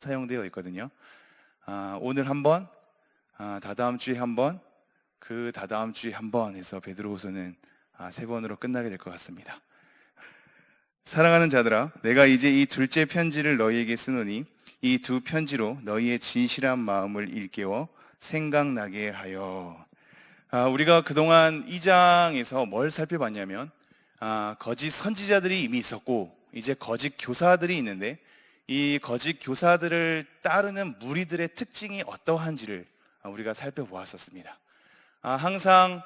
사용되어 있거든요. 오늘 한 번, 다다음 주에 한 번, 그 다다음 주에 한 번 해서 베드로후서는 3번으로 끝나게 될 것 같습니다. 사랑하는 자들아, 내가 이제 이 둘째 편지를 너희에게 쓰노니 이 두 편지로 너희의 진실한 마음을 일깨워 생각나게 하여. 우리가 그동안 2장에서 뭘 살펴봤냐면 거짓 선지자들이 이미 있었고 이제 거짓 교사들이 있는데 이 거짓 교사들을 따르는 무리들의 특징이 어떠한지를 우리가 살펴보았었습니다. 항상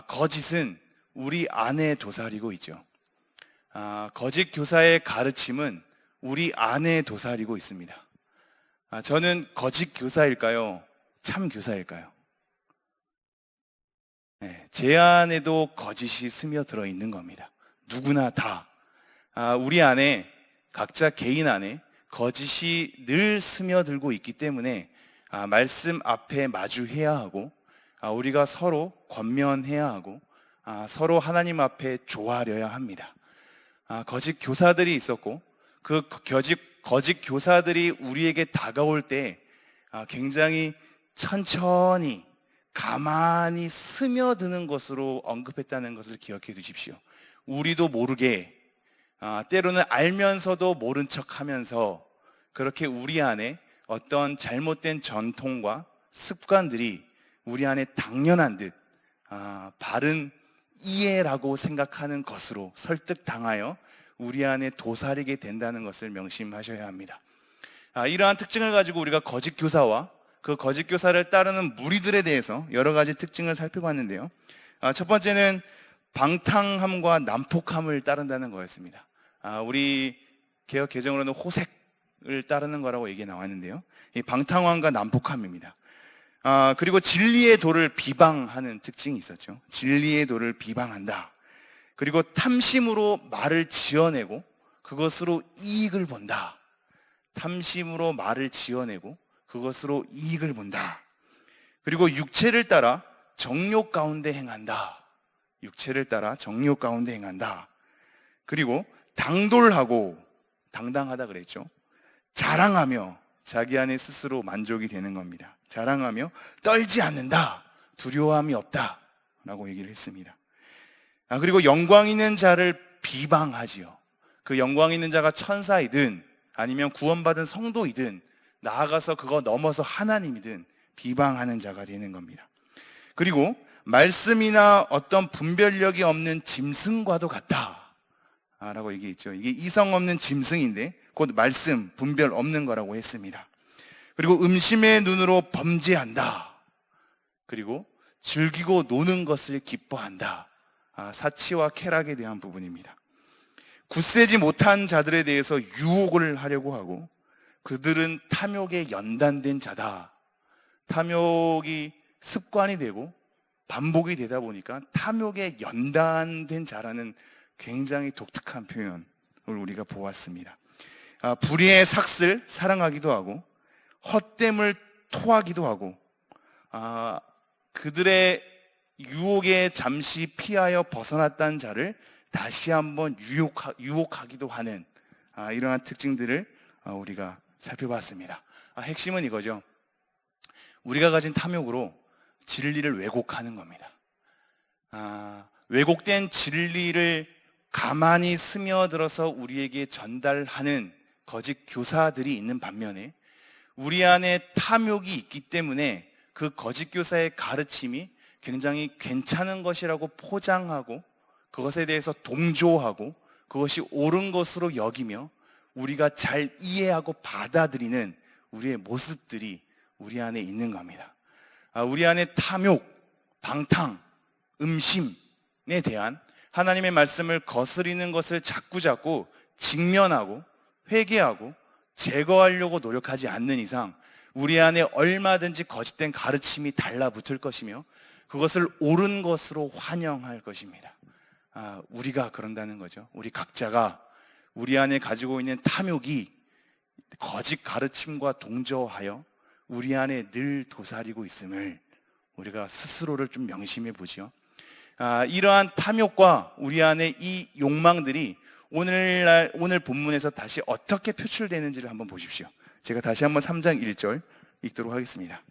거짓은 우리 안에 도사리고 있죠. 거짓 교사의 가르침은 우리 안에 도사리고 있습니다. 저는 거짓 교사일까요? 참 교사일까요? 네, 제 안에도 거짓이 스며들어 있는 겁니다. 누구나 다. 우리 안에, 각자 개인 안에 거짓이 늘 스며들고 있기 때문에 말씀 앞에 마주해야 하고 우리가 서로 권면해야 하고 서로 하나님 앞에 조아려야 합니다. 거짓 교사들이 있었고 그 거짓 교사들이 우리에게 다가올 때 굉장히 천천히 가만히 스며드는 것으로 언급했다는 것을 기억해 두십시오. 우리도 모르게 때로는 알면서도 모른 척하면서 그렇게 우리 안에 어떤 잘못된 전통과 습관들이 우리 안에 당연한 듯 바른 이해라고 생각하는 것으로 설득당하여 우리 안에 도사리게 된다는 것을 명심하셔야 합니다. 이러한 특징을 가지고 우리가 거짓 교사와 그 거짓 교사를 따르는 무리들에 대해서 여러 가지 특징을 살펴봤는데요. 첫 번째는 방탕함과 난폭함을 따른다는 거였습니다. 우리 개역 개정으로는 호색을 따르는 거라고 얘기 나왔는데요. 이 방탕함과 난폭함입니다. 그리고 진리의 도를 비방하는 특징이 있었죠. 진리의 도를 비방한다. 그리고 탐심으로 말을 지어내고 그것으로 이익을 본다. 탐심으로 말을 지어내고 그것으로 이익을 본다. 그리고 육체를 따라 정욕 가운데 행한다. 육체를 따라 정욕 가운데 행한다. 그리고 당돌하고 당당하다 그랬죠. 자랑하며 자기 안에 스스로 만족이 되는 겁니다. 자랑하며 떨지 않는다. 두려움이 없다 라고 얘기를 했습니다. 그리고 영광 있는 자를 비방하지요. 그 영광 있는 자가 천사이든 아니면 구원받은 성도이든 나아가서 그거 넘어서 하나님이든 비방하는 자가 되는 겁니다. 그리고 말씀이나 어떤 분별력이 없는 짐승과도 같다 라고 얘기했죠. 이게 이성 없는 짐승인데 곧 말씀, 분별 없는 거라고 했습니다. 그리고 음심의 눈으로 범죄한다. 그리고 즐기고 노는 것을 기뻐한다. 사치와 쾌락에 대한 부분입니다. 굳세지 못한 자들에 대해서 유혹을 하려고 하고 그들은 탐욕에 연단된 자다. 탐욕이 습관이 되고 반복이 되다 보니까 탐욕에 연단된 자라는 굉장히 독특한 표현을 우리가 보았습니다. 불의의 삭슬 사랑하기도 하고 헛됨을 토하기도 하고 그들의 유혹에 잠시 피하여 벗어났다는 자를 다시 한번 유혹하기도 하는 이러한 특징들을 우리가 살펴봤습니다. 핵심은 이거죠. 우리가 가진 탐욕으로 진리를 왜곡하는 겁니다. 왜곡된 진리를 가만히 스며들어서 우리에게 전달하는 거짓 교사들이 있는 반면에 우리 안에 탐욕이 있기 때문에 그 거짓 교사의 가르침이 굉장히 괜찮은 것이라고 포장하고 그것에 대해서 동조하고 그것이 옳은 것으로 여기며 우리가 잘 이해하고 받아들이는 우리의 모습들이 우리 안에 있는 겁니다. 우리 안에 탐욕, 방탕, 음심에 대한 하나님의 말씀을 거스리는 것을 자꾸자꾸 직면하고 회개하고 제거하려고 노력하지 않는 이상 우리 안에 얼마든지 거짓된 가르침이 달라붙을 것이며 그것을 옳은 것으로 환영할 것입니다. 우리가 그런다는 거죠. 우리 각자가 우리 안에 가지고 있는 탐욕이 거짓 가르침과 동조하여 우리 안에 늘 도사리고 있음을 우리가 스스로를 좀 명심해 보죠. 이러한 탐욕과 우리 안에 이 욕망들이 오늘 본문에서 다시 어떻게 표출되는지를 한번 보십시오. 제가 다시 한번 3장 1절 읽도록 하겠습니다.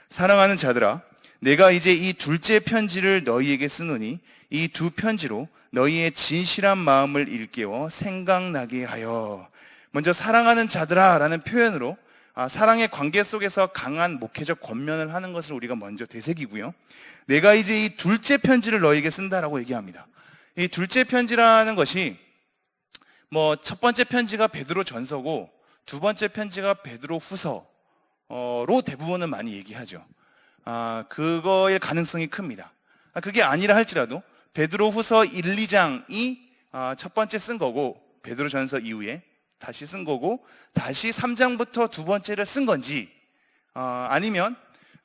사랑하는 자들아, 내가 이제 이 둘째 편지를 너희에게 쓰노니 이 두 편지로 너희의 진실한 마음을 일깨워 생각나게 하여. 먼저 사랑하는 자들아 라는 표현으로 사랑의 관계 속에서 강한 목회적 권면을 하는 것을 우리가 먼저 되새기고요. 내가 이제 이 둘째 편지를 너희에게 쓴다라고 얘기합니다. 이 둘째 편지라는 것이 첫 번째 편지가 베드로 전서고 두 번째 편지가 베드로 후서로 대부분은 많이 얘기하죠. 그거의 가능성이 큽니다. 그게 아니라 할지라도 베드로 후서 1, 2장이 첫 번째 쓴 거고 베드로 전서 이후에 다시 쓴 거고 다시 3장부터 두 번째를 쓴 건지 아니면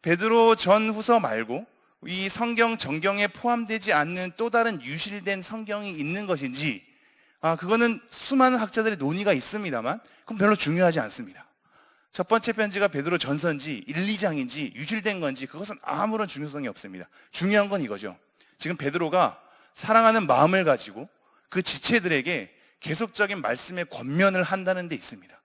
베드로 전 후서 말고 이 성경 정경에 포함되지 않는 또 다른 유실된 성경이 있는 것인지 그거는 수많은 학자들의 논의가 있습니다만 그건 별로 중요하지 않습니다. 첫 번째 편지가 베드로 전서인지 1, 2장인지 유실된 건지 그것은 아무런 중요성이 없습니다. 중요한 건 이거죠. 지금 베드로가 사랑하는 마음을 가지고 그 지체들에게 계속적인 말씀의 권면을 한다는 데 있습니다.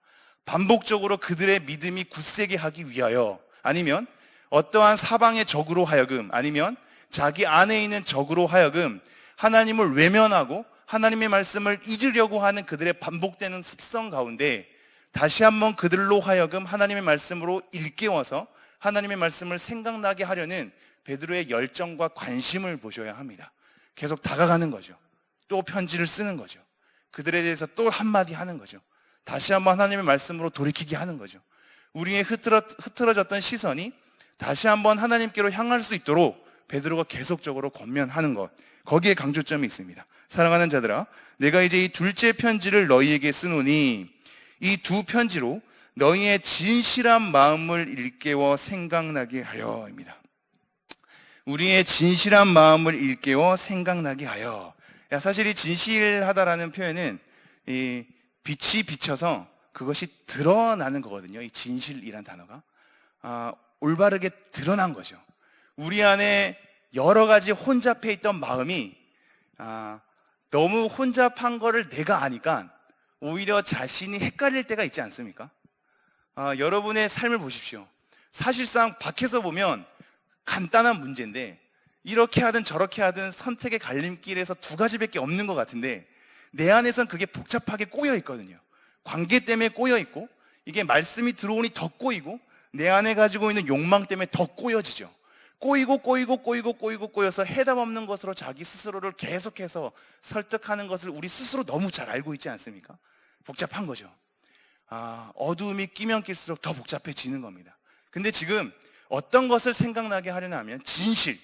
반복적으로 그들의 믿음이 굳세게 하기 위하여, 아니면 어떠한 사방의 적으로 하여금, 아니면 자기 안에 있는 적으로 하여금 하나님을 외면하고 하나님의 말씀을 잊으려고 하는 그들의 반복되는 습성 가운데 다시 한번 그들로 하여금 하나님의 말씀으로 일깨워서 하나님의 말씀을 생각나게 하려는 베드로의 열정과 관심을 보셔야 합니다. 계속 다가가는 거죠. 또 편지를 쓰는 거죠. 그들에 대해서 또 한마디 하는 거죠. 다시 한번 하나님의 말씀으로 돌이키게 하는 거죠. 우리의 흐트러졌던 시선이 다시 한번 하나님께로 향할 수 있도록 베드로가 계속적으로 권면하는 것, 거기에 강조점이 있습니다. 사랑하는 자들아, 내가 이제 이 둘째 편지를 너희에게 쓰노니 이 두 편지로 너희의 진실한 마음을 일깨워 생각나게 하여입니다. 우리의 진실한 마음을 일깨워 생각나게 하여. 사실 이 진실하다라는 표현은 이 빛이 비쳐서 그것이 드러나는 거거든요. 이 진실이란 단어가 올바르게 드러난 거죠. 우리 안에 여러 가지 혼잡해 있던 마음이 너무 혼잡한 거를 내가 아니까 오히려 자신이 헷갈릴 때가 있지 않습니까? 여러분의 삶을 보십시오. 사실상 밖에서 보면 간단한 문제인데 이렇게 하든 저렇게 하든 선택의 갈림길에서 두 가지밖에 없는 것 같은데 내 안에선 그게 복잡하게 꼬여 있거든요. 관계 때문에 꼬여 있고 이게 말씀이 들어오니 더 꼬이고 내 안에 가지고 있는 욕망 때문에 더 꼬여지죠. 꼬여서 해답 없는 것으로 자기 스스로를 계속해서 설득하는 것을 우리 스스로 너무 잘 알고 있지 않습니까? 복잡한 거죠. 어두움이 끼면 낄수록 더 복잡해지는 겁니다. 근데 지금 어떤 것을 생각나게 하려나 하면 진실,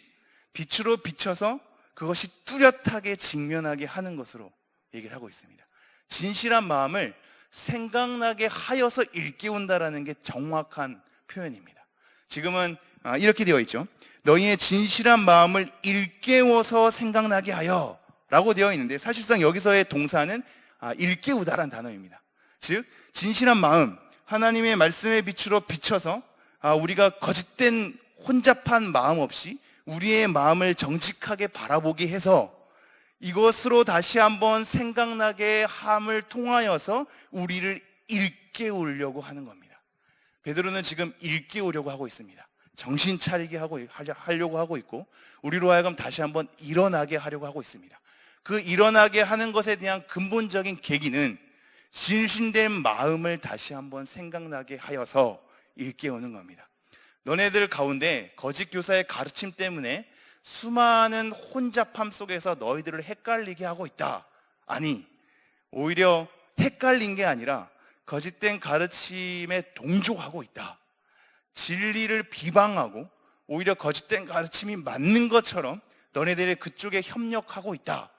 빛으로 비춰서 그것이 뚜렷하게 직면하게 하는 것으로 얘기를 하고 있습니다. 진실한 마음을 생각나게 하여서 일깨운다라는 게 정확한 표현입니다. 지금은 이렇게 되어 있죠. 너희의 진실한 마음을 일깨워서 생각나게 하여 라고 되어 있는데 사실상 여기서의 동사는 일깨우다라는 단어입니다. 즉 진실한 마음, 하나님의 말씀의 빛으로 비춰서 우리가 거짓된 혼잡한 마음 없이 우리의 마음을 정직하게 바라보게 해서 이것으로 다시 한번 생각나게 함을 통하여서 우리를 일깨우려고 하는 겁니다. 베드로는 지금 일깨우려고 하고 있습니다. 정신 차리게 하려고 하고 있고 우리로 하여금 다시 한번 일어나게 하려고 하고 있습니다. 그 일어나게 하는 것에 대한 근본적인 계기는 진실된 마음을 다시 한번 생각나게 하여서 일깨우는 겁니다. 너네들 가운데 거짓 교사의 가르침 때문에 수많은 혼잡함 속에서 너희들을 헷갈리게 하고 있다. 아니, 오히려 헷갈린 게 아니라 거짓된 가르침에 동조하고 있다. 진리를 비방하고 오히려 거짓된 가르침이 맞는 것처럼 너네들이 그쪽에 협력하고 있다.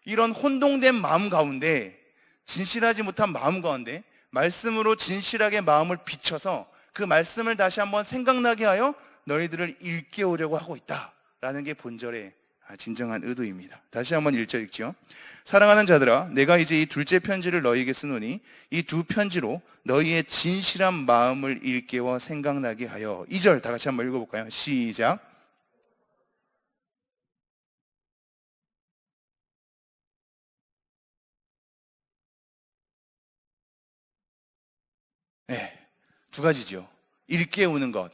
이런 혼동된 마음 가운데, 진실하지 못한 마음 가운데 말씀으로 진실하게 마음을 비춰서 그 말씀을 다시 한번 생각나게 하여 너희들을 일깨우려고 하고 있다라는 게 본절의 진정한 의도입니다. 다시 한번 1절 읽죠. 사랑하는 자들아, 내가 이제 이 둘째 편지를 너희에게 쓰노니 이 두 편지로 너희의 진실한 마음을 일깨워 생각나게 하여. 2절 다 같이 한번 읽어볼까요? 시작. 네, 두 가지죠. 일깨우는 것.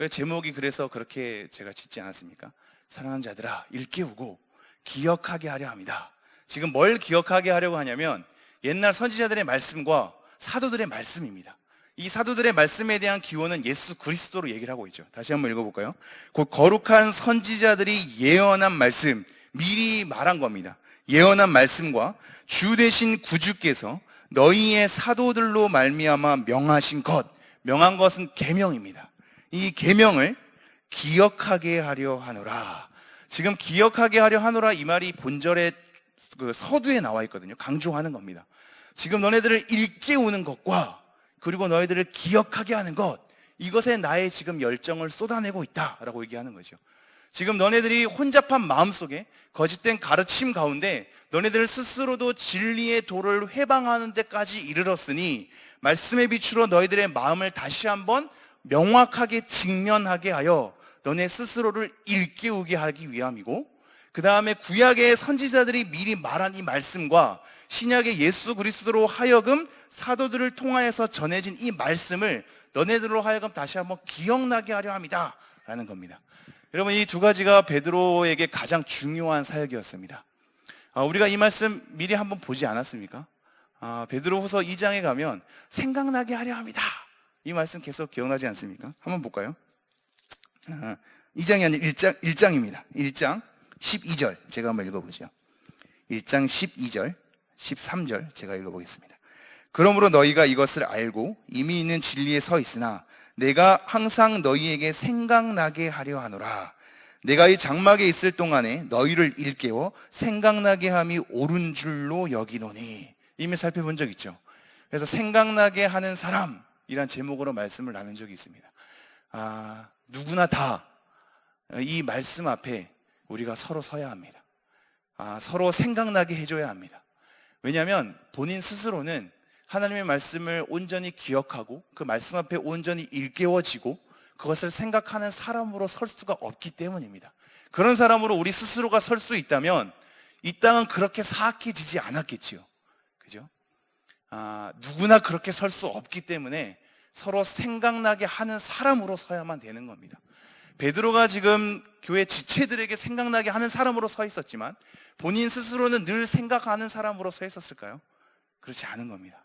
제목이 그래서 그렇게 제가 짓지 않았습니까? 사랑하는 자들아, 일깨우고 기억하게 하려 합니다. 지금 뭘 기억하게 하려고 하냐면 옛날 선지자들의 말씀과 사도들의 말씀입니다. 이 사도들의 말씀에 대한 기원은 예수 그리스도로 얘기를 하고 있죠. 다시 한번 읽어볼까요? 곧 거룩한 선지자들이 예언한 말씀, 미리 말한 겁니다. 예언한 말씀과 주 되신 구주께서 너희의 사도들로 말미암아 명하신 것, 명한 것은 계명입니다. 이 계명을 기억하게 하려 하노라. 지금 기억하게 하려 하노라 이 말이 본절의 그 서두에 나와 있거든요. 강조하는 겁니다. 지금 너네들을 일깨우는 것과 그리고 너희들을 기억하게 하는 것, 이것에 나의 지금 열정을 쏟아내고 있다라고 얘기하는 거죠. 지금 너네들이 혼잡한 마음속에 거짓된 가르침 가운데 너네들 스스로도 진리의 도를 회방하는 데까지 이르렀으니 말씀의 빛으로 너희들의 마음을 다시 한번 명확하게 직면하게 하여 너네 스스로를 일깨우게 하기 위함이고, 그 다음에 구약의 선지자들이 미리 말한 이 말씀과 신약의 예수 그리스도로 하여금 사도들을 통하여서 전해진 이 말씀을 너네들로 하여금 다시 한번 기억나게 하려 합니다 라는 겁니다. 여러분, 이 두 가지가 베드로에게 가장 중요한 사역이었습니다. 우리가 이 말씀 미리 한번 보지 않았습니까? 베드로후서 2장에 가면 생각나게 하려 합니다, 이 말씀 계속 기억나지 않습니까? 한번 볼까요? 2장이 아니라 1장입니다. 1장 12절 제가 한번 읽어보죠. 1장 12절 13절 제가 읽어보겠습니다. 그러므로 너희가 이것을 알고 이미 있는 진리에 서 있으나 내가 항상 너희에게 생각나게 하려 하노라. 내가 이 장막에 있을 동안에 너희를 일깨워 생각나게 함이 옳은 줄로 여기노니. 이미 살펴본 적 있죠. 그래서 생각나게 하는 사람이란 제목으로 말씀을 나눈 적이 있습니다. 누구나 다 이 말씀 앞에 우리가 서로 서야 합니다. 서로 생각나게 해줘야 합니다. 왜냐하면 본인 스스로는 하나님의 말씀을 온전히 기억하고 그 말씀 앞에 온전히 일깨워지고 그것을 생각하는 사람으로 설 수가 없기 때문입니다. 그런 사람으로 우리 스스로가 설 수 있다면 이 땅은 그렇게 사악해지지 않았겠지요. 그죠? 누구나 그렇게 설 수 없기 때문에 서로 생각나게 하는 사람으로 서야만 되는 겁니다. 베드로가 지금 교회 지체들에게 생각나게 하는 사람으로 서 있었지만 본인 스스로는 늘 생각하는 사람으로 서 있었을까요? 그렇지 않은 겁니다.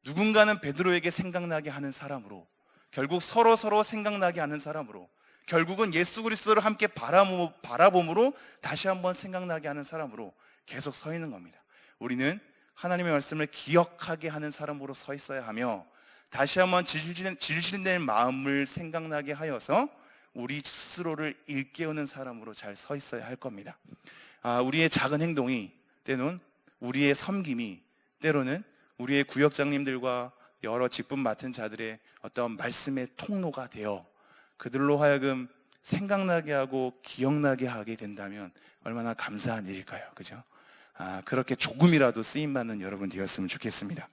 누군가는 베드로에게 생각나게 하는 사람으로, 결국 서로 생각나게 하는 사람으로, 결국은 예수 그리스도를 함께 바라봄으로 다시 한번 생각나게 하는 사람으로 계속 서 있는 겁니다. 우리는 하나님의 말씀을 기억하게 하는 사람으로 서 있어야 하며 다시 한번 질질된 마음을 생각나게 하여서 우리 스스로를 일깨우는 사람으로 잘 서 있어야 할 겁니다. 우리의 작은 행동이 때로는 우리의 섬김이 때로는 우리의 구역장님들과 여러 직분 맡은 자들의 어떤 말씀의 통로가 되어 그들로 하여금 생각나게 하고 기억나게 하게 된다면 얼마나 감사한 일일까요? 그죠? 그렇게 조금이라도 쓰임받는 여러분 되었으면 좋겠습니다.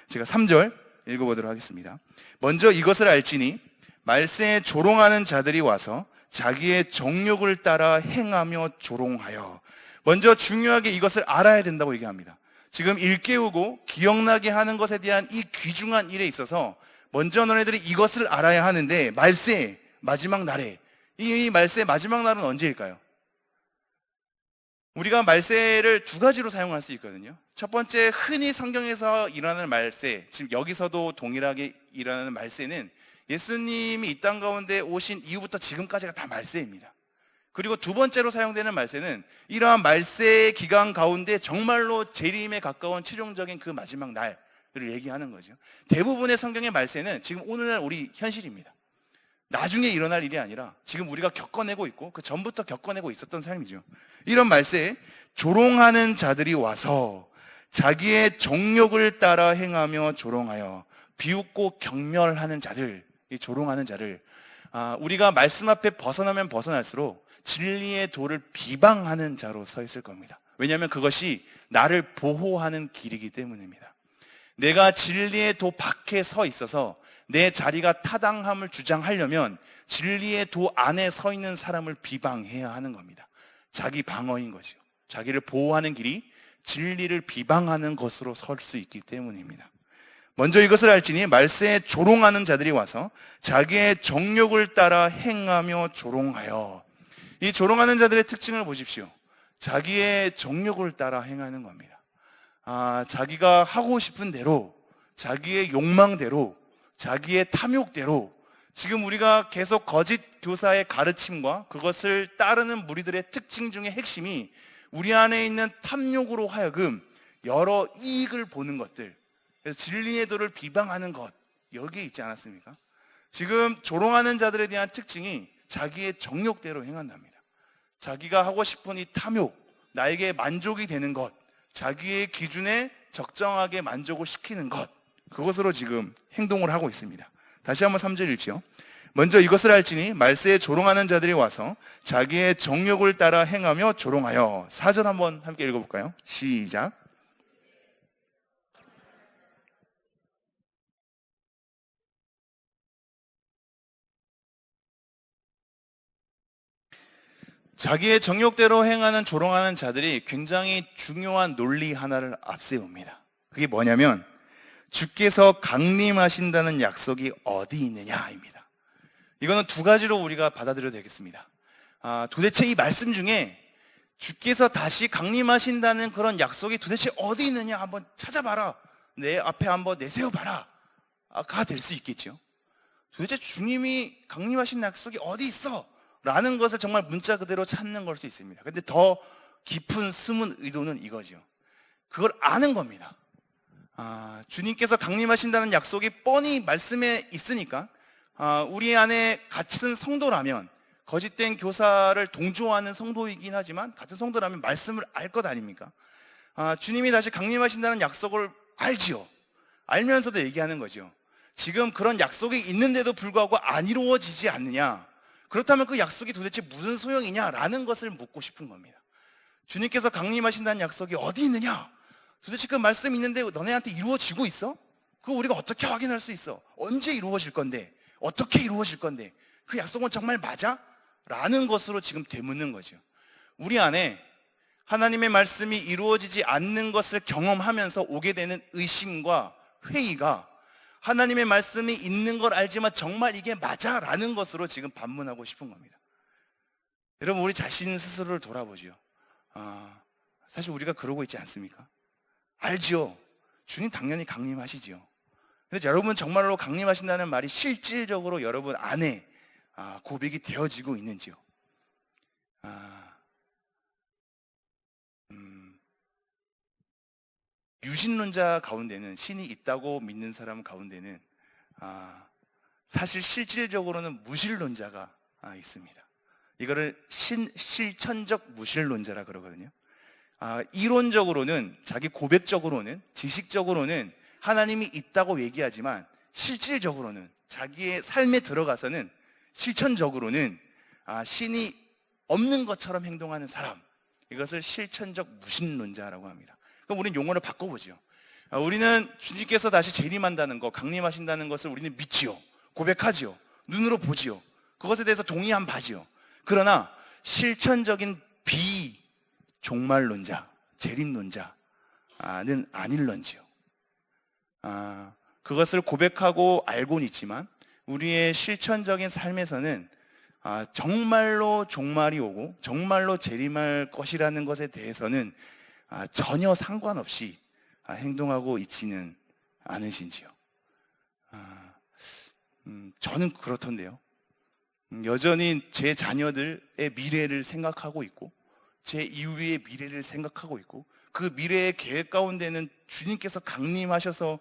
제가 3절 읽어보도록 하겠습니다. 먼저 이것을 알지니 말세에 조롱하는 자들이 와서 자기의 정욕을 따라 행하며 조롱하여. 먼저 중요하게 이것을 알아야 된다고 얘기합니다. 지금 일깨우고 기억나게 하는 것에 대한 이 귀중한 일에 있어서 먼저 너네들이 이것을 알아야 하는데, 말세 마지막 날에, 이 말세 마지막 날은 언제일까요? 우리가 말세를 두 가지로 사용할 수 있거든요. 첫 번째, 흔히 성경에서 일어나는 말세, 지금 여기서도 동일하게 일어나는 말세는 예수님이 이 땅 가운데 오신 이후부터 지금까지가 다 말세입니다. 그리고 두 번째로 사용되는 말세는 이러한 말세의 기간 가운데 정말로 재림에 가까운 최종적인 그 마지막 날을 얘기하는 거죠. 대부분의 성경의 말세는 지금 오늘날 우리 현실입니다. 나중에 일어날 일이 아니라 지금 우리가 겪어내고 있고 그 전부터 겪어내고 있었던 삶이죠. 이런 말세에 조롱하는 자들이 와서 자기의 정욕을 따라 행하며 조롱하여. 비웃고 경멸하는 자들, 이 조롱하는 자를 우리가 말씀 앞에 벗어나면 벗어날수록 진리의 도를 비방하는 자로 서 있을 겁니다. 왜냐하면 그것이 나를 보호하는 길이기 때문입니다. 내가 진리의 도 밖에 서 있어서 내 자리가 타당함을 주장하려면 진리의 도 안에 서 있는 사람을 비방해야 하는 겁니다. 자기 방어인 거죠. 자기를 보호하는 길이 진리를 비방하는 것으로 설 수 있기 때문입니다. 먼저 이것을 알지니 말세에 조롱하는 자들이 와서 자기의 정욕을 따라 행하며 조롱하여. 이 조롱하는 자들의 특징을 보십시오. 자기의 정욕을 따라 행하는 겁니다. 자기가 하고 싶은 대로, 자기의 욕망대로, 자기의 탐욕대로, 지금 우리가 계속 거짓 교사의 가르침과 그것을 따르는 무리들의 특징 중에 핵심이 우리 안에 있는 탐욕으로 하여금 여러 이익을 보는 것들, 그래서 진리의 도를 비방하는 것, 여기에 있지 않았습니까? 지금 조롱하는 자들에 대한 특징이 자기의 정욕대로 행한답니다. 자기가 하고 싶은 이 탐욕, 나에게 만족이 되는 것, 자기의 기준에 적정하게 만족을 시키는 것, 그것으로 지금 행동을 하고 있습니다. 다시 한번 3절 읽지요. 먼저 이것을 알지니 말세에 조롱하는 자들이 와서 자기의 정욕을 따라 행하며 조롱하여. 4절 한번 함께 읽어볼까요? 시작. 자기의 정욕대로 행하는 조롱하는 자들이 굉장히 중요한 논리 하나를 앞세웁니다. 그게 뭐냐면 주께서 강림하신다는 약속이 어디 있느냐입니다. 이거는 두 가지로 우리가 받아들여도 되겠습니다. 도대체 이 말씀 중에 주께서 다시 강림하신다는 그런 약속이 도대체 어디 있느냐 한번 찾아봐라, 내 앞에 한번 내세워봐라 가 될 수 있겠죠. 도대체 주님이 강림하신 약속이 어디 있어? 라는 것을 정말 문자 그대로 찾는 걸 수 있습니다. 근데 더 깊은 숨은 의도는 이거죠. 그걸 아는 겁니다. 주님께서 강림하신다는 약속이 뻔히 말씀에 있으니까 우리 안에 같은 성도라면, 거짓된 교사를 동조하는 성도이긴 하지만 같은 성도라면 말씀을 알 것 아닙니까? 주님이 다시 강림하신다는 약속을 알지요. 알면서도 얘기하는 거죠. 지금 그런 약속이 있는데도 불구하고 안 이루어지지 않느냐, 그렇다면 그 약속이 도대체 무슨 소용이냐라는 것을 묻고 싶은 겁니다. 주님께서 강림하신다는 약속이 어디 있느냐? 도대체 그 말씀이 있는데 너네한테 이루어지고 있어? 그거 우리가 어떻게 확인할 수 있어? 언제 이루어질 건데? 어떻게 이루어질 건데? 그 약속은 정말 맞아? 라는 것으로 지금 되묻는 거죠. 우리 안에 하나님의 말씀이 이루어지지 않는 것을 경험하면서 오게 되는 의심과 회의가 하나님의 말씀이 있는 걸 알지만 정말 이게 맞아? 라는 것으로 지금 반문하고 싶은 겁니다. 여러분, 우리 자신 스스로를 돌아보죠. 사실 우리가 그러고 있지 않습니까? 알지요. 주님 당연히 강림하시지요. 근데 여러분 정말로 강림하신다는 말이 실질적으로 여러분 안에 고백이 되어지고 있는지요? 유신론자 가운데는, 신이 있다고 믿는 사람 가운데는 사실 실질적으로는 무신론자가 있습니다. 이거를 실천적 무신론자라 그러거든요. 이론적으로는, 자기 고백적으로는, 지식적으로는 하나님이 있다고 얘기하지만 실질적으로는, 자기의 삶에 들어가서는 실천적으로는 신이 없는 것처럼 행동하는 사람, 이것을 실천적 무신론자라고 합니다. 그럼 우리는 용어를 바꿔보죠. 우리는 주님께서 다시 재림한다는 것, 강림하신다는 것을 우리는 믿지요. 고백하지요. 눈으로 보지요. 그것에 대해서 동의한 바지요. 그러나 실천적인 비종말론자, 재림론자는 아닐런지요. 그것을 고백하고 알고는 있지만 우리의 실천적인 삶에서는 정말로 종말이 오고 정말로 재림할 것이라는 것에 대해서는 전혀 상관없이 행동하고 있지는 않으신지요? 저는 그렇던데요. 여전히 제 자녀들의 미래를 생각하고 있고 제 이후의 미래를 생각하고 있고 그 미래의 계획 가운데는 주님께서 강림하셔서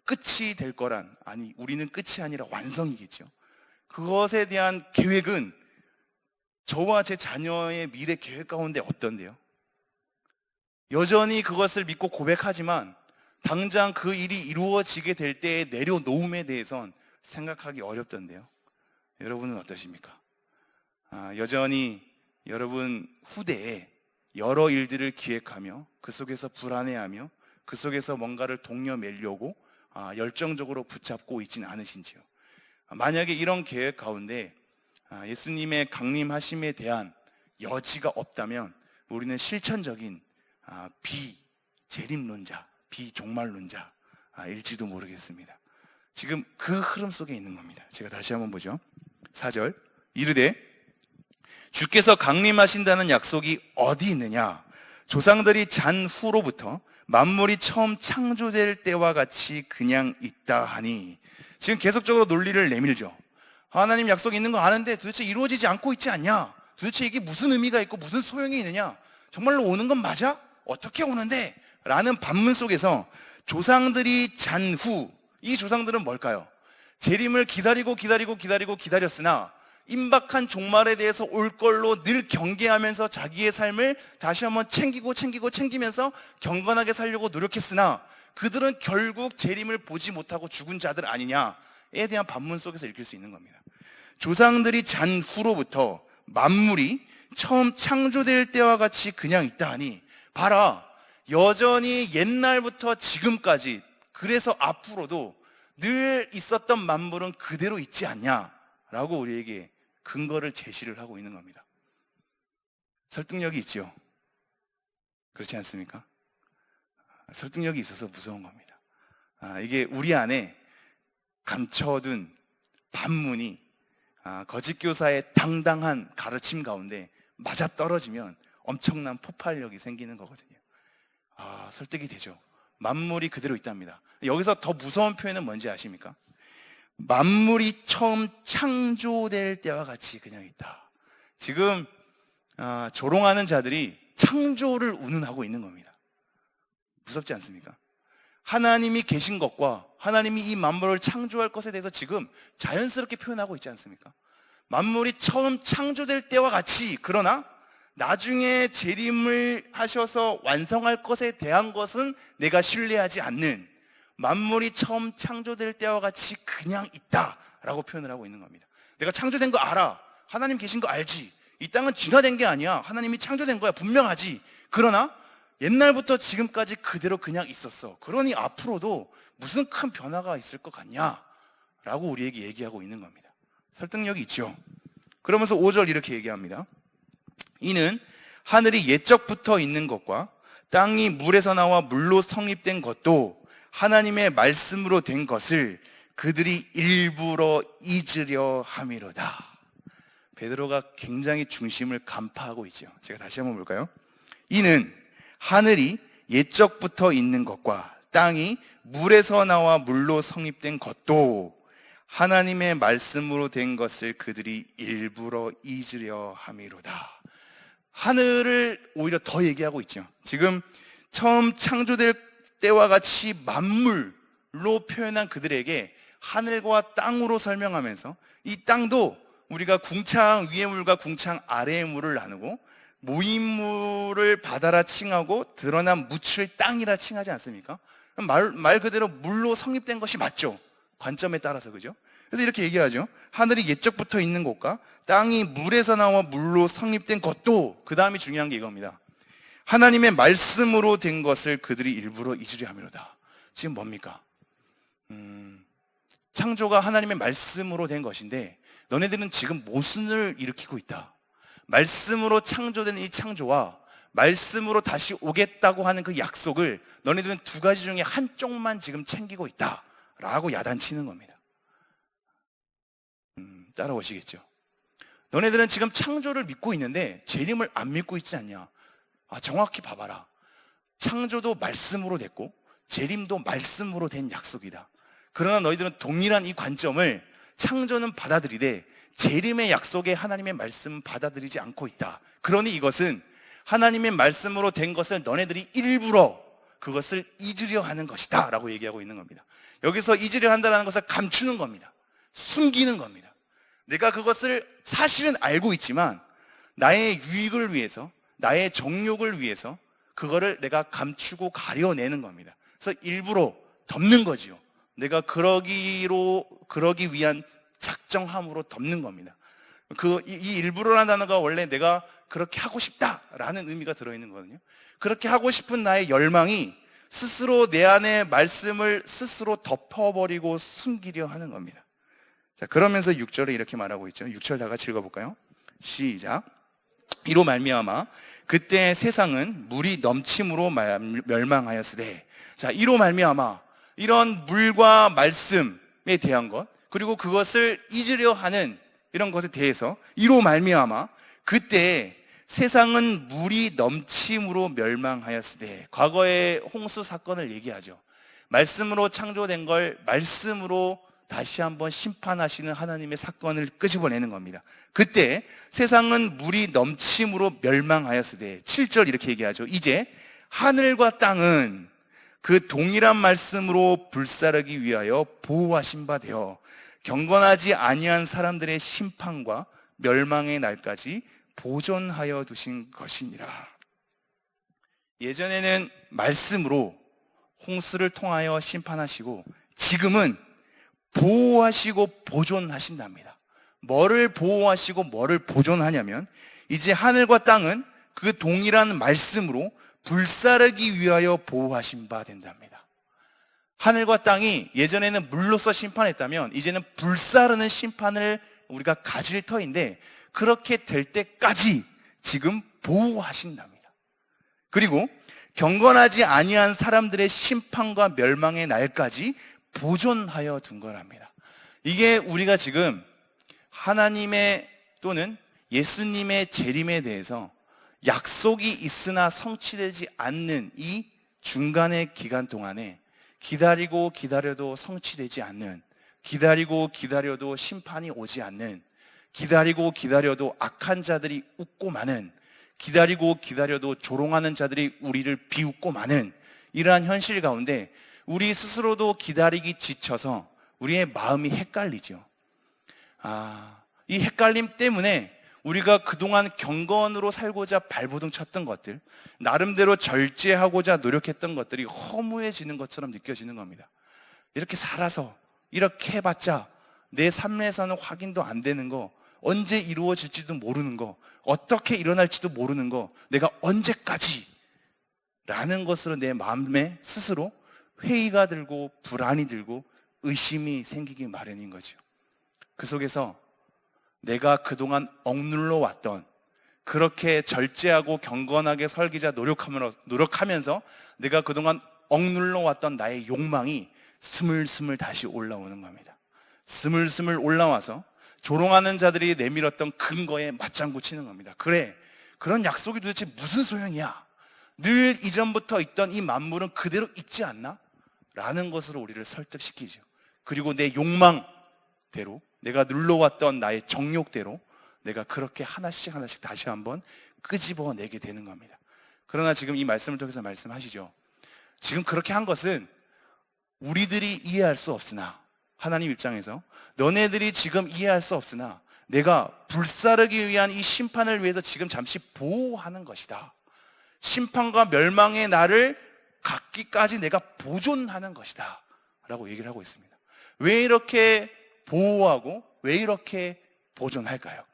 끝이 될 거란, 아니 우리는 끝이 아니라 완성이겠죠. 그것에 대한 계획은 저와 제 자녀의 미래 계획 가운데 어떤데요? 여전히 그것을 믿고 고백하지만 당장 그 일이 이루어지게 될 때의 내려놓음에 대해선 생각하기 어렵던데요. 여러분은 어떠십니까? 여전히 여러분 후대에 여러 일들을 기획하며 그 속에서 불안해하며 그 속에서 뭔가를 독려매려고 열정적으로 붙잡고 있지는 않으신지요? 만약에 이런 계획 가운데 예수님의 강림하심에 대한 여지가 없다면 우리는 실천적인 비재림론자, 비종말론자 일지도 모르겠습니다. 지금 그 흐름 속에 있는 겁니다. 제가 다시 한번 보죠. 4절. 이르되 주께서 강림하신다는 약속이 어디 있느냐? 조상들이 잔 후로부터 만물이 처음 창조될 때와 같이 그냥 있다 하니. 지금 계속적으로 논리를 내밀죠. 하나님 약속이 있는 거 아는데 도대체 이루어지지 않고 있지 않냐? 도대체 이게 무슨 의미가 있고 무슨 소용이 있느냐? 정말로 오는 건 맞아? 어떻게 오는데? 라는 반문 속에서 조상들이 잔 후, 이 조상들은 뭘까요? 재림을 기다렸으나 임박한 종말에 대해서 올 걸로 늘 경계하면서 자기의 삶을 다시 한번 챙기면서 경건하게 살려고 노력했으나 그들은 결국 재림을 보지 못하고 죽은 자들 아니냐에 대한 반문 속에서 읽힐 수 있는 겁니다. 조상들이 잔 후로부터 만물이 처음 창조될 때와 같이 그냥 있다 하니, 봐라, 여전히 옛날부터 지금까지, 그래서 앞으로도 늘 있었던 만물은 그대로 있지 않냐라고 우리에게 근거를 제시를 하고 있는 겁니다. 설득력이 있죠? 그렇지 않습니까? 설득력이 있어서 무서운 겁니다. 이게 우리 안에 감춰둔 반문이 거짓 교사의 당당한 가르침 가운데 맞아떨어지면 엄청난 폭발력이 생기는 거거든요. 설득이 되죠. 만물이 그대로 있답니다. 여기서 더 무서운 표현은 뭔지 아십니까? 만물이 처음 창조될 때와 같이 그냥 있다. 지금 조롱하는 자들이 창조를 운운하고 있는 겁니다. 무섭지 않습니까? 하나님이 계신 것과 하나님이 이 만물을 창조할 것에 대해서 지금 자연스럽게 표현하고 있지 않습니까? 만물이 처음 창조될 때와 같이, 그러나 나중에 재림을 하셔서 완성할 것에 대한 것은 내가 신뢰하지 않는, 만물이 처음 창조될 때와 같이 그냥 있다라고 표현을 하고 있는 겁니다. 내가 창조된 거 알아. 하나님 계신 거 알지. 이 땅은 진화된 게 아니야. 하나님이 창조된 거야. 분명하지. 그러나 옛날부터 지금까지 그대로 그냥 있었어. 그러니 앞으로도 무슨 큰 변화가 있을 것 같냐? 라고 우리에게 얘기하고 있는 겁니다. 설득력이 있죠. 그러면서 5절 이렇게 얘기합니다. 이는 하늘이 옛적부터 있는 것과 땅이 물에서 나와 물로 성립된 것도 하나님의 말씀으로 된 것을 그들이 일부러 잊으려 함이로다. 베드로가 굉장히 중심을 간파하고 있죠. 제가 다시 한번 볼까요? 이는 하늘이 옛적부터 있는 것과 땅이 물에서 나와 물로 성립된 것도 하나님의 말씀으로 된 것을 그들이 일부러 잊으려 함이로다. 하늘을 오히려 더 얘기하고 있죠. 지금 처음 창조될 때와 같이 만물로 표현한 그들에게 하늘과 땅으로 설명하면서, 이 땅도 우리가 궁창 위의 물과 궁창 아래의 물을 나누고 모인 물을 바다라 칭하고 드러난 묻을 땅이라 칭하지 않습니까? 말 그대로 물로 성립된 것이 맞죠. 관점에 따라서, 그죠? 그래서 이렇게 얘기하죠. 하늘이 옛적부터 있는 것과 땅이 물에서 나와 물로 성립된 것도, 그 다음이 중요한 게 이겁니다. 하나님의 말씀으로 된 것을 그들이 일부러 잊으려 함이로다. 지금 뭡니까? 창조가 하나님의 말씀으로 된 것인데 너네들은 지금 모순을 일으키고 있다. 말씀으로 창조된 이 창조와 말씀으로 다시 오겠다고 하는 그 약속을 너네들은 두 가지 중에 한쪽만 지금 챙기고 있다 라고 야단치는 겁니다. 따라오시겠죠? 너네들은 지금 창조를 믿고 있는데 재림을 안 믿고 있지 않냐? 정확히 봐봐라. 창조도 말씀으로 됐고 재림도 말씀으로 된 약속이다. 그러나 너희들은 동일한 이 관점을, 창조는 받아들이되 재림의 약속에 하나님의 말씀은 받아들이지 않고 있다. 그러니 이것은 하나님의 말씀으로 된 것을 너네들이 일부러 그것을 잊으려 하는 것이다 라고 얘기하고 있는 겁니다. 여기서 잊으려 한다는 것을 감추는 겁니다. 숨기는 겁니다. 내가 그것을 사실은 알고 있지만 나의 유익을 위해서, 나의 정욕을 위해서 그거를 내가 감추고 가려내는 겁니다. 그래서 일부러 덮는 거지요. 내가 그러기 위한 작정함으로 덮는 겁니다. 이 일부러라는 단어가 원래 내가 그렇게 하고 싶다라는 의미가 들어있는 거거든요. 그렇게 하고 싶은 나의 열망이 스스로 내 안의 말씀을 스스로 덮어버리고 숨기려 하는 겁니다. 자, 그러면서 6절에 이렇게 말하고 있죠. 6절 다 같이 읽어볼까요? 시작. 이로 말미암아 그때 세상은 물이 넘침으로 멸망하였으되. 자, 이로 말미암아, 이런 물과 말씀에 대한 것, 그리고 그것을 잊으려 하는 이런 것에 대해서 이로 말미암아 그때 세상은 물이 넘침으로 멸망하였으되, 과거의 홍수 사건을 얘기하죠. 말씀으로 창조된 걸 말씀으로 다시 한번 심판하시는 하나님의 사건을 끄집어내는 겁니다. 그때 세상은 물이 넘침으로 멸망하였으되, 7절 이렇게 얘기하죠. 이제 하늘과 땅은 그 동일한 말씀으로 불사르기 위하여 보호하신 바 되어 경건하지 아니한 사람들의 심판과 멸망의 날까지 보존하여 두신 것이니라. 예전에는 말씀으로 홍수를 통하여 심판하시고, 지금은 보호하시고 보존하신답니다. 뭐를 보호하시고 뭐를 보존하냐면, 이제 하늘과 땅은 그 동일한 말씀으로 불사르기 위하여 보호하신 바 된답니다. 하늘과 땅이 예전에는 물로서 심판했다면 이제는 불사르는 심판을 우리가 가질 터인데, 그렇게 될 때까지 지금 보호하신답니다. 그리고 경건하지 아니한 사람들의 심판과 멸망의 날까지 보존하여 둔 거랍니다. 이게 우리가 지금 하나님의 또는 예수님의 재림에 대해서 약속이 있으나 성취되지 않는 이 중간의 기간 동안에 기다리고 기다려도 성취되지 않는, 기다리고 기다려도 심판이 오지 않는, 기다리고 기다려도 악한 자들이 웃고 마는, 기다리고 기다려도 조롱하는 자들이 우리를 비웃고 마는 이러한 현실 가운데 우리 스스로도 기다리기 지쳐서 우리의 마음이 헷갈리죠. 이 헷갈림 때문에 우리가 그동안 경건으로 살고자 발버둥 쳤던 것들, 나름대로 절제하고자 노력했던 것들이 허무해지는 것처럼 느껴지는 겁니다. 이렇게 살아서 이렇게 해봤자 내 삶에서는 확인도 안 되는 거, 언제 이루어질지도 모르는 거, 어떻게 일어날지도 모르는 거, 내가 언제까지 라는 것으로 내 마음에 스스로 회의가 들고 불안이 들고 의심이 생기기 마련인 거죠. 그 속에서 내가 그동안 억눌러 왔던, 그렇게 절제하고 경건하게 살기자 노력하면서 내가 그동안 억눌러 왔던 나의 욕망이 스물스물 다시 올라오는 겁니다. 스물스물 올라와서 조롱하는 자들이 내밀었던 근거에 맞장구 치는 겁니다. 그래, 그런 약속이 도대체 무슨 소용이야? 늘 이전부터 있던 이 만물은 그대로 있지 않나? 라는 것으로 우리를 설득시키죠. 그리고 내 욕망대로, 내가 눌러왔던 나의 정욕대로 내가 그렇게 하나씩 하나씩 다시 한번 끄집어내게 되는 겁니다. 그러나 지금 이 말씀을 통해서 말씀하시죠. 지금 그렇게 한 것은 우리들이 이해할 수 없으나, 하나님 입장에서 너네들이 지금 이해할 수 없으나 내가 불사르기 위한 이 심판을 위해서 지금 잠시 보호하는 것이다. 심판과 멸망의 날을 갖기까지 내가 보존하는 것이다 라고 얘기를 하고 있습니다. 왜 이렇게 보호하고 왜 이렇게 보존할까요?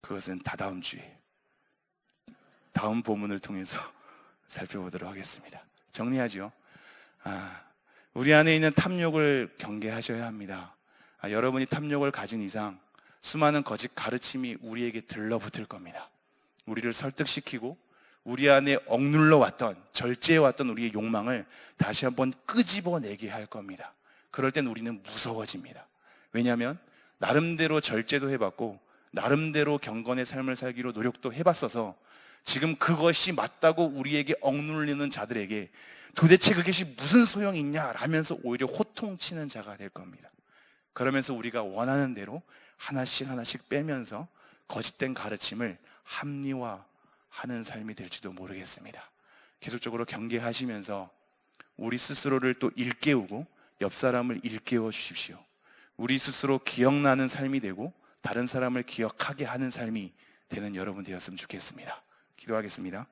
그것은 다다음 주에 다음 본문을 통해서 살펴보도록 하겠습니다. 정리하죠. 우리 안에 있는 탐욕을 경계하셔야 합니다. 여러분이 탐욕을 가진 이상 수많은 거짓 가르침이 우리에게 들러붙을 겁니다. 우리를 설득시키고 우리 안에 억눌러 왔던, 절제해 왔던 우리의 욕망을 다시 한번 끄집어내게 할 겁니다. 그럴 땐 우리는 무서워집니다. 왜냐하면 나름대로 절제도 해봤고 나름대로 경건의 삶을 살기로 노력도 해봤어서 지금 그것이 맞다고 우리에게 억눌리는 자들에게 도대체 그것이 무슨 소용이 있냐 라면서 오히려 호통치는 자가 될 겁니다. 그러면서 우리가 원하는 대로 하나씩 하나씩 빼면서 거짓된 가르침을 합리화하는 삶이 될지도 모르겠습니다. 계속적으로 경계하시면서 우리 스스로를 또 일깨우고 옆 사람을 일깨워 주십시오. 우리 스스로 기억나는 삶이 되고 다른 사람을 기억하게 하는 삶이 되는 여러분 되었으면 좋겠습니다. 기도하겠습니다.